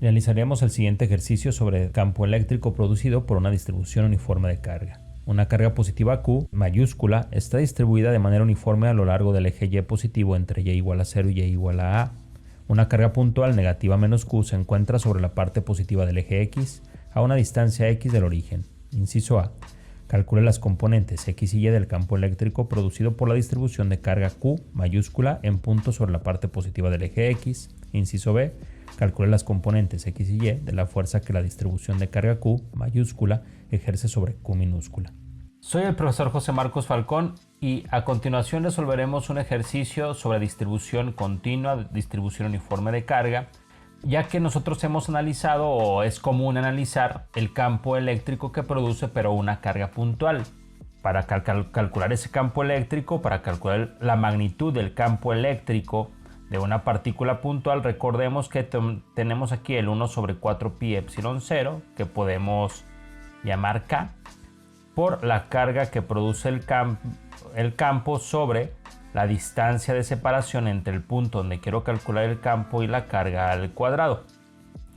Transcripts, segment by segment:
Realizaremos el siguiente ejercicio sobre el campo eléctrico producido por una distribución uniforme de carga. Una carga positiva Q mayúscula está distribuida de manera uniforme a lo largo del eje Y positivo entre Y igual a 0 y Y igual a A. Una carga puntual negativa menos Q se encuentra sobre la parte positiva del eje X a una distancia X del origen. Inciso A. Calcule las componentes X y Y del campo eléctrico producido por la distribución de carga Q mayúscula en puntos sobre la parte positiva del eje X. Inciso B. Calcule las componentes X y Y de la fuerza que la distribución de carga Q mayúscula ejerce sobre Q minúscula. Soy el profesor José Marcos Falcón y a continuación resolveremos un ejercicio sobre distribución continua, distribución uniforme de carga, ya que nosotros hemos analizado o es común analizar el campo eléctrico que produce pero una carga puntual. Para calcular ese campo eléctrico, para calcular la magnitud del campo eléctrico de una partícula puntual, recordemos que tenemos aquí el 1 sobre 4 pi epsilon 0, que podemos llamar K, por la carga que produce el campo sobre la distancia de separación entre el punto donde quiero calcular el campo y la carga al cuadrado.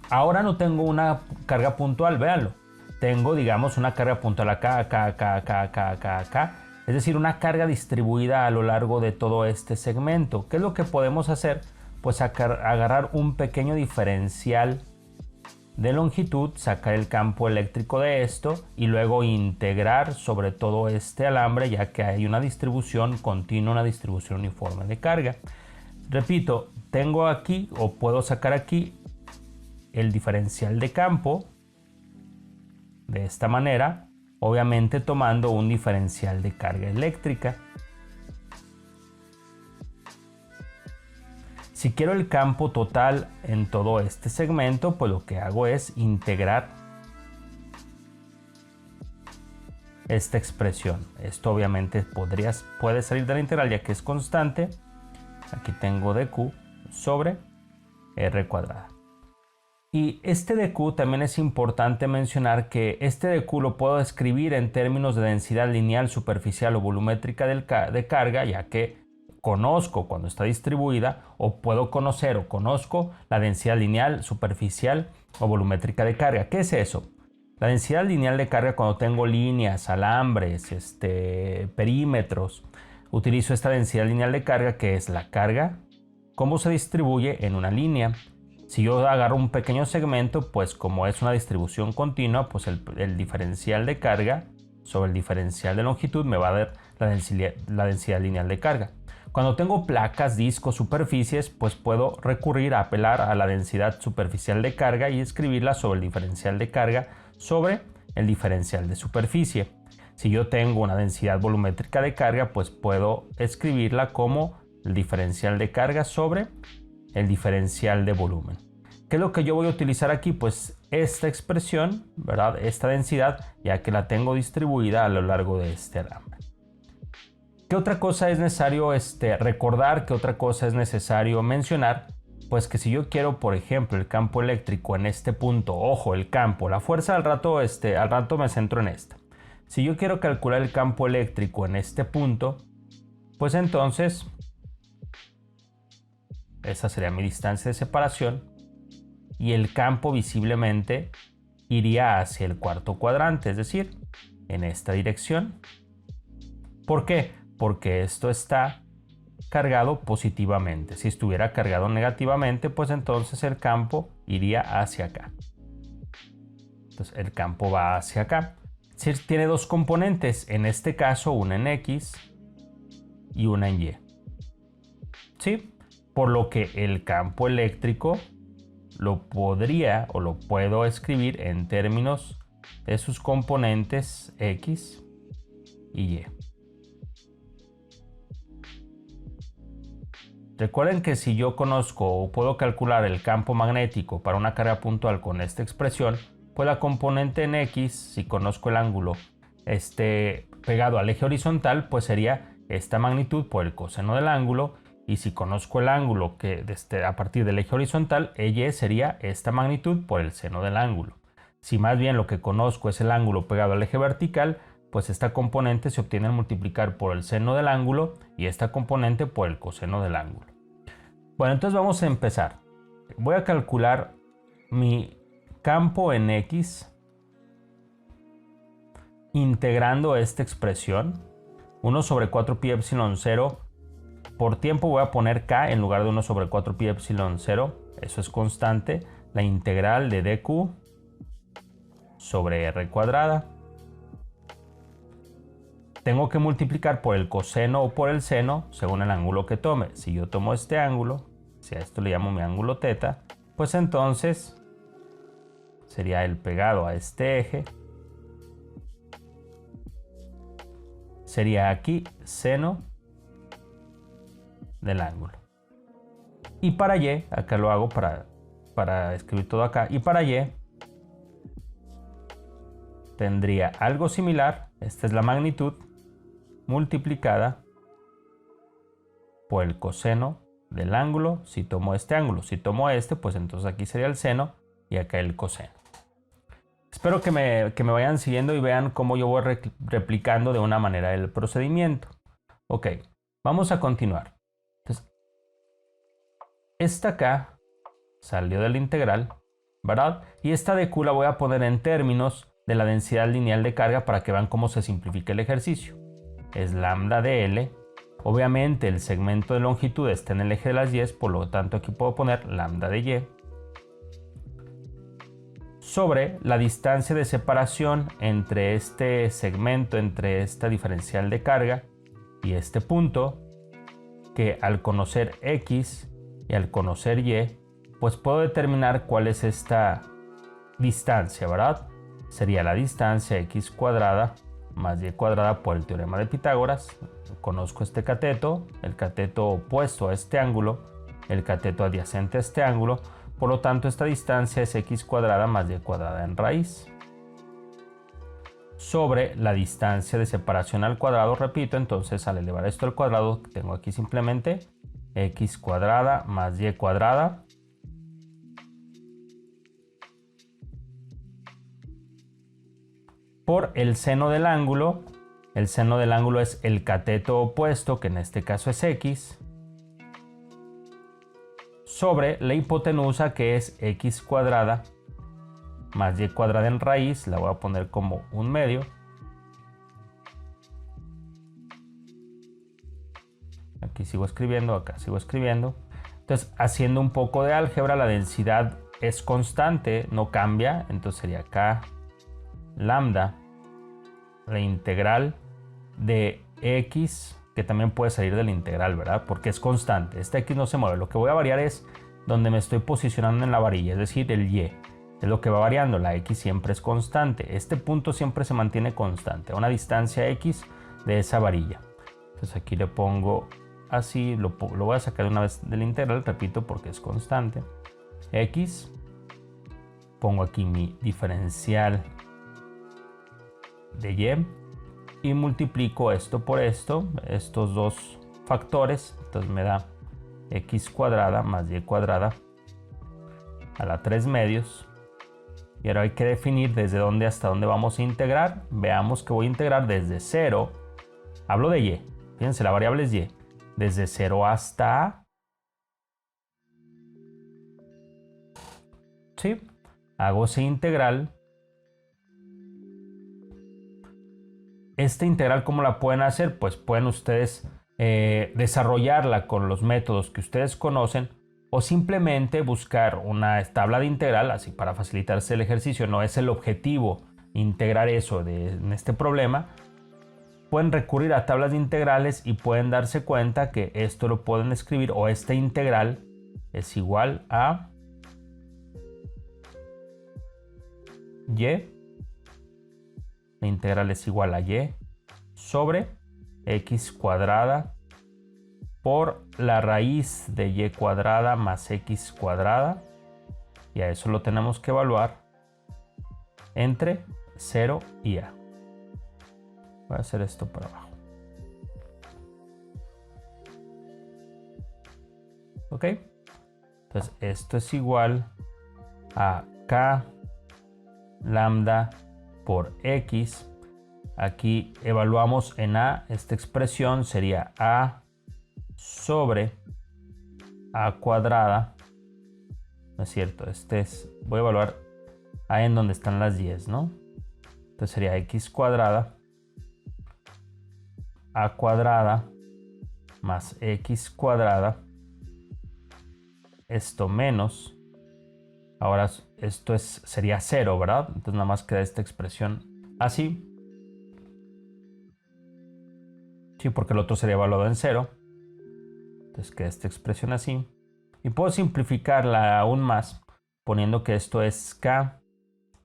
Ahora no tengo una carga puntual, véanlo. Tengo, digamos, una carga puntual acá, acá. Es decir, una carga distribuida a lo largo de todo este segmento. ¿Qué es lo que podemos hacer? Pues agarrar un pequeño diferencial de longitud, sacar el campo eléctrico de esto y luego integrar sobre todo este alambre, ya que hay una distribución continua, una distribución uniforme de carga. Repito, tengo aquí o puedo sacar aquí el diferencial de campo de esta manera, obviamente tomando un diferencial de carga eléctrica. Si quiero el campo total en todo este segmento, pues lo que hago es integrar esta expresión. Esto obviamente puede salir de la integral ya que es constante. Aquí tengo dq sobre r cuadrada. Y este dq también es importante mencionar que este dq lo puedo escribir en términos de densidad lineal, superficial o volumétrica de carga, ya que conozco cuando está distribuida, o puedo conocer o conozco la densidad lineal, superficial o volumétrica de carga. ¿Qué es eso? La densidad lineal de carga cuando tengo líneas, alambres, perímetros. Utilizo esta densidad lineal de carga, que es la carga, cómo se distribuye en una línea. Si yo agarro un pequeño segmento, pues como es una distribución continua, pues el diferencial de carga sobre el diferencial de longitud me va a dar la densidad lineal de carga. Cuando tengo placas, discos, superficies, pues puedo recurrir a apelar a la densidad superficial de carga y escribirla sobre el diferencial de carga sobre el diferencial de superficie. Si yo tengo una densidad volumétrica de carga, pues puedo escribirla como el diferencial de carga sobre el diferencial de volumen. ¿Qué es lo que yo voy a utilizar aquí? Pues esta expresión, ¿verdad? Esta densidad, ya que la tengo distribuida a lo largo de este alambre. ¿Qué otra cosa es necesario recordar? ¿Qué otra cosa es necesario mencionar? Pues que si yo quiero, por ejemplo, el campo eléctrico en este punto, ojo, el campo, la fuerza al rato me centro en esta. Si yo quiero calcular el campo eléctrico en este punto, pues entonces esa sería mi distancia de separación y el campo visiblemente iría hacia el cuarto cuadrante, es decir, en esta dirección. ¿Por qué? Porque esto está cargado positivamente. Si estuviera cargado negativamente, pues entonces el campo iría hacia acá. Entonces el campo va hacia acá. Si tiene dos componentes, en este caso una en X y una en Y. ¿Sí? Por lo que el campo eléctrico lo podría o lo puedo escribir en términos de sus componentes X y Y. Recuerden que si yo conozco o puedo calcular el campo magnético para una carga puntual con esta expresión, pues la componente en X, si conozco el ángulo pegado al eje horizontal, pues sería esta magnitud por el coseno del ángulo, y si conozco el ángulo que a partir del eje horizontal, Y sería esta magnitud por el seno del ángulo. Si más bien lo que conozco es el ángulo pegado al eje vertical, pues esta componente se obtiene al multiplicar por el seno del ángulo y esta componente por el coseno del ángulo. Bueno, entonces vamos a empezar. Voy a calcular mi campo en X, integrando esta expresión, 1 sobre 4 pi epsilon 0, por tiempo voy a poner k en lugar de 1 sobre 4 pi epsilon 0, eso es constante, la integral de dq sobre r cuadrada. Tengo que multiplicar por el coseno o por el seno según el ángulo que tome. Si yo tomo este ángulo, si a esto le llamo mi ángulo θ, pues entonces sería el pegado a este eje. Sería aquí seno del ángulo. Y para y, acá lo hago para escribir todo acá. Y para y tendría algo similar. Esta es la magnitud multiplicada por el coseno del ángulo. Si tomo este ángulo, si tomo este, pues entonces aquí sería el seno y acá el coseno. Espero que me vayan siguiendo y vean cómo yo voy replicando de una manera el procedimiento. Ok, vamos a continuar. Entonces, esta acá salió de la integral, ¿verdad? Y esta de Q la voy a poner en términos de la densidad lineal de carga para que vean cómo se simplifica el ejercicio. Es lambda de L. Obviamente el segmento de longitud está en el eje de las Y, por lo tanto aquí puedo poner lambda de Y. Sobre la distancia de separación entre este segmento, entre esta diferencial de carga y este punto, que al conocer X y al conocer Y, pues puedo determinar cuál es esta distancia, ¿verdad? Sería la distancia X cuadrada más Y cuadrada por el teorema de Pitágoras. Conozco este cateto, el cateto opuesto a este ángulo, el cateto adyacente a este ángulo. Por lo tanto, esta distancia es X cuadrada más Y cuadrada en raíz. Sobre la distancia de separación al cuadrado, repito, entonces al elevar esto al cuadrado, tengo aquí simplemente X cuadrada más Y cuadrada. Por el seno del ángulo. El seno del ángulo es el cateto opuesto, que en este caso es X, sobre la hipotenusa, que es X cuadrada más Y cuadrada en raíz. La voy a poner como un medio. Aquí sigo escribiendo, acá sigo escribiendo. Entonces, haciendo un poco de álgebra, la densidad es constante, no cambia. Entonces sería acá lambda, la integral de X, que también puede salir de la integral, ¿verdad? Porque es constante. Este X no se mueve. Lo que voy a variar es donde me estoy posicionando en la varilla, es decir, el Y. Es lo que va variando. La X siempre es constante. Este punto siempre se mantiene constante a una distancia X de esa varilla. Entonces aquí le pongo así. Lo voy a sacar una vez de la integral, repito, porque es constante. X. Pongo aquí mi diferencial de Y. Y multiplico esto por esto, estos dos factores, entonces me da X cuadrada más Y cuadrada a la 3 medios. Y ahora hay que definir desde dónde hasta dónde vamos a integrar. Veamos que voy a integrar desde 0, hablo de Y, fíjense, la variable es Y, desde 0 hasta A. ¿Sí? Hago esa integral. Esta integral, ¿cómo la pueden hacer? Pues pueden ustedes desarrollarla con los métodos que ustedes conocen o simplemente buscar una tabla de integral, así para facilitarse el ejercicio. No es el objetivo integrar eso en este problema. Pueden recurrir a tablas de integrales y pueden darse cuenta que esto lo pueden escribir, o esta integral es igual a Y. La integral es igual a Y sobre X cuadrada por la raíz de Y cuadrada más X cuadrada. Y a eso lo tenemos que evaluar entre 0 y A. Voy a hacer esto por abajo. ¿Ok? Entonces esto es igual a K lambda por X. Aquí evaluamos en A, esta expresión sería A sobre A cuadrada No es cierto, voy a evaluar ahí en donde están las 10, ¿no? Entonces sería x cuadrada a cuadrada más x cuadrada, esto menos, ahora esto sería 0, ¿verdad? Entonces nada más queda esta expresión así. Sí, porque el otro sería evaluado en 0. Entonces queda esta expresión así. Y puedo simplificarla aún más poniendo que esto es k.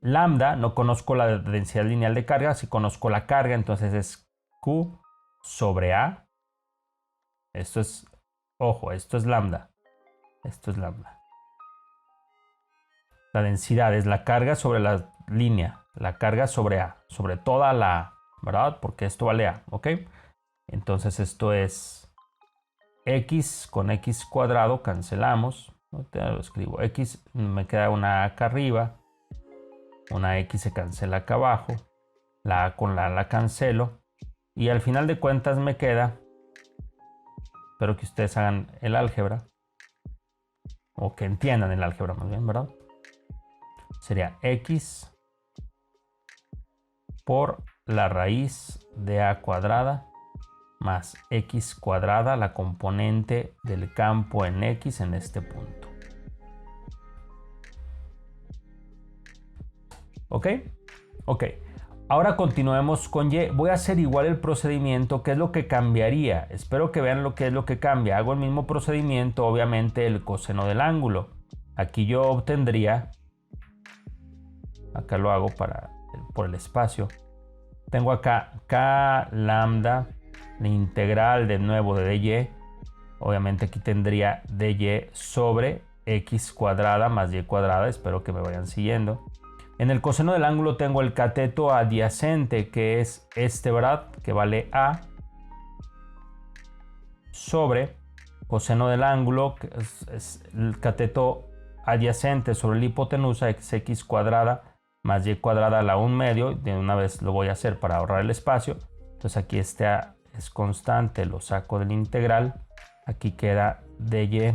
Lambda, no conozco la densidad lineal de carga, si conozco la carga, entonces es q sobre a. Esto es, ojo, esto es lambda. Esto es lambda. La densidad es la carga sobre la línea, la carga sobre a, sobre toda la a, ¿verdad? Porque esto vale a, ¿ok? Entonces esto es x con x cuadrado, cancelamos. No te lo escribo. X, me queda una a acá arriba. Una x se cancela acá abajo. La a con la a la cancelo. Y al final de cuentas me queda, espero que ustedes hagan el álgebra, o que entiendan el álgebra más bien, ¿verdad? Sería x por la raíz de a cuadrada más x cuadrada, la componente del campo en x en este punto. ¿Ok? Ok. Ahora continuemos con y. Voy a hacer igual el procedimiento. ¿Qué es lo que cambiaría? Espero que vean lo que es lo que cambia. Hago el mismo procedimiento, obviamente el coseno del ángulo. Aquí yo obtendría, acá lo hago por el espacio. Tengo acá k lambda, la integral de nuevo de dy. Obviamente aquí tendría dy sobre x cuadrada más y cuadrada. Espero que me vayan siguiendo. En el coseno del ángulo tengo el cateto adyacente, que es este, ¿verdad? Que vale a, sobre coseno del ángulo, que es el cateto adyacente sobre la hipotenusa, es x cuadrada más y cuadrada a la 1/2. De una vez lo voy a hacer para ahorrar el espacio. Entonces aquí este a es constante, lo saco del integral. Aquí queda dy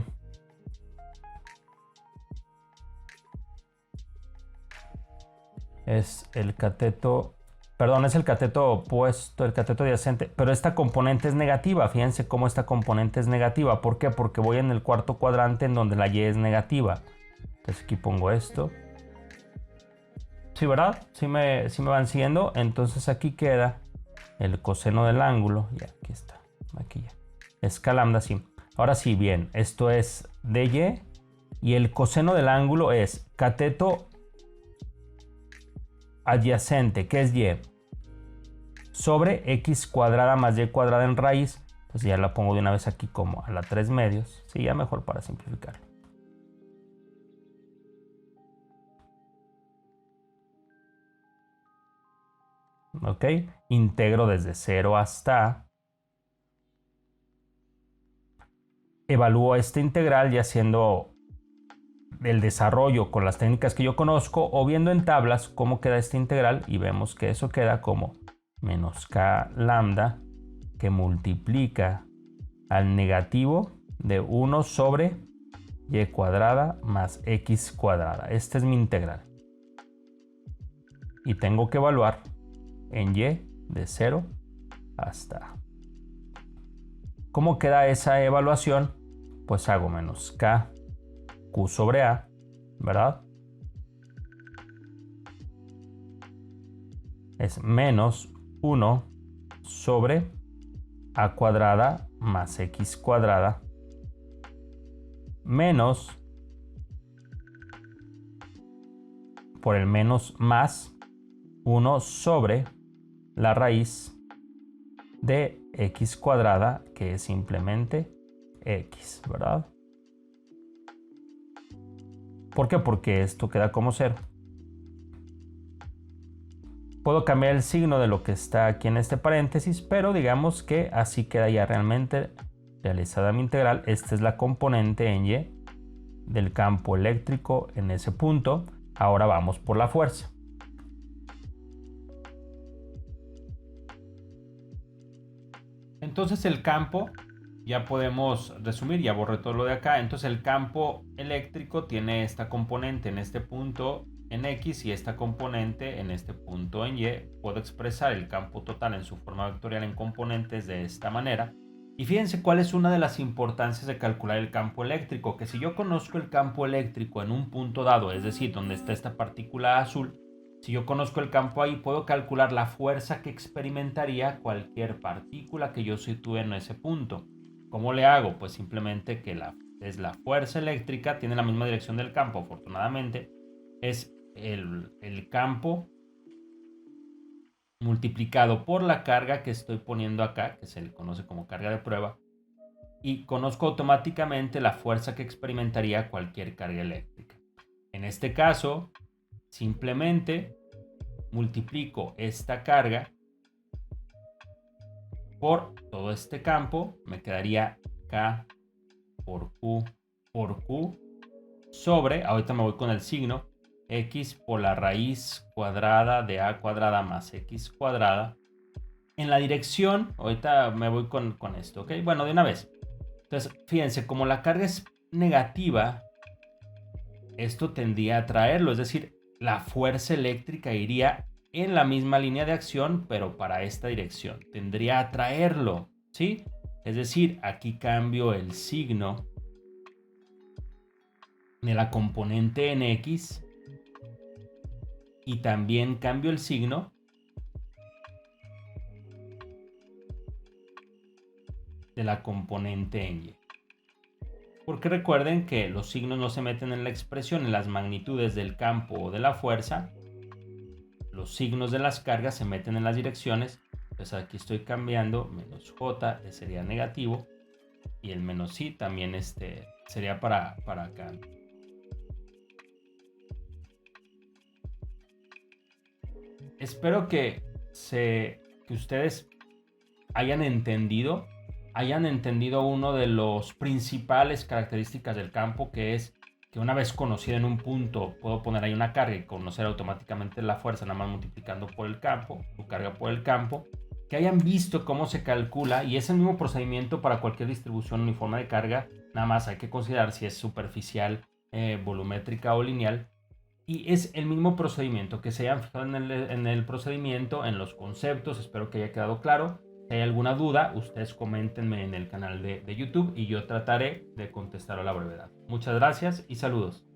es el cateto, perdón, es el cateto opuesto, el cateto adyacente, pero esta componente es negativa. Fíjense cómo esta componente es negativa. ¿Por qué? Porque voy en el cuarto cuadrante en donde la y es negativa. Entonces aquí pongo esto. Sí, ¿verdad? Sí me van siguiendo. Entonces aquí queda el coseno del ángulo. Ya, aquí está. Aquí ya. Es k lambda, sí. Ahora sí, bien. Esto es dy. Y el coseno del ángulo es cateto adyacente, que es y, sobre x cuadrada más y cuadrada en raíz. Pues ya la pongo de una vez aquí como a la 3/2. Sí, ya mejor para simplificarlo. Ok, integro desde 0 hasta a. Evalúo esta integral ya haciendo el desarrollo con las técnicas que yo conozco o viendo en tablas cómo queda esta integral, y vemos que eso queda como menos k lambda, que multiplica al negativo de 1 sobre y cuadrada más x cuadrada. Esta es mi integral. Y tengo que evaluar en y de 0 hasta a. ¿Cómo queda esa evaluación? Pues hago menos k q sobre a, ¿verdad? Es menos 1 sobre a cuadrada más x cuadrada menos, por el menos más, 1 sobre la raíz de x cuadrada, que es simplemente x, ¿verdad? ¿Por qué? Porque esto queda como 0. Puedo cambiar el signo de lo que está aquí en este paréntesis, pero digamos que así queda ya realmente realizada mi integral. Esta es la componente en y del campo eléctrico en ese punto. Ahora vamos por la fuerza. Entonces el campo ya podemos resumir, ya borré todo lo de acá. Entonces el campo eléctrico tiene esta componente en este punto en X y esta componente en este punto en Y. Puedo expresar el campo total en su forma vectorial en componentes de esta manera. Y fíjense cuál es una de las importancias de calcular el campo eléctrico, que si yo conozco el campo eléctrico en un punto dado, es decir, donde está esta partícula azul, si yo conozco el campo ahí, puedo calcular la fuerza que experimentaría cualquier partícula que yo sitúe en ese punto. ¿Cómo le hago? Pues simplemente que es la fuerza eléctrica, tiene la misma dirección del campo, afortunadamente, es el campo multiplicado por la carga que estoy poniendo acá, que se le conoce como carga de prueba, y conozco automáticamente la fuerza que experimentaría cualquier carga eléctrica. En este caso, simplemente multiplico esta carga por todo este campo, me quedaría K por Q sobre, ahorita me voy con el signo, X por la raíz cuadrada de A cuadrada más X cuadrada. En la dirección, ahorita me voy con esto, ¿ok? Bueno, de una vez. Entonces, fíjense, como la carga es negativa, esto tendría a traerlo, es decir, la fuerza eléctrica iría en la misma línea de acción, pero para esta dirección. Tendría a traerlo, ¿sí? Es decir, aquí cambio el signo de la componente en X y también cambio el signo de la componente en Y. Porque recuerden que los signos no se meten en la expresión, en las magnitudes del campo o de la fuerza. Los signos de las cargas se meten en las direcciones. Entonces aquí estoy cambiando menos J, que sería negativo, y el menos I también sería para acá. Espero que ustedes hayan entendido uno de los principales características del campo, que es que una vez conocido en un punto, puedo poner ahí una carga y conocer automáticamente la fuerza, nada más multiplicando por el campo, su carga por el campo. Que hayan visto cómo se calcula, y es el mismo procedimiento para cualquier distribución uniforme de carga, nada más hay que considerar si es superficial, volumétrica o lineal. Y es el mismo procedimiento, que se hayan fijado en el procedimiento, en los conceptos. Espero que haya quedado claro. Si hay alguna duda, ustedes coméntenme en el canal de YouTube y yo trataré de contestar a la brevedad. Muchas gracias y saludos.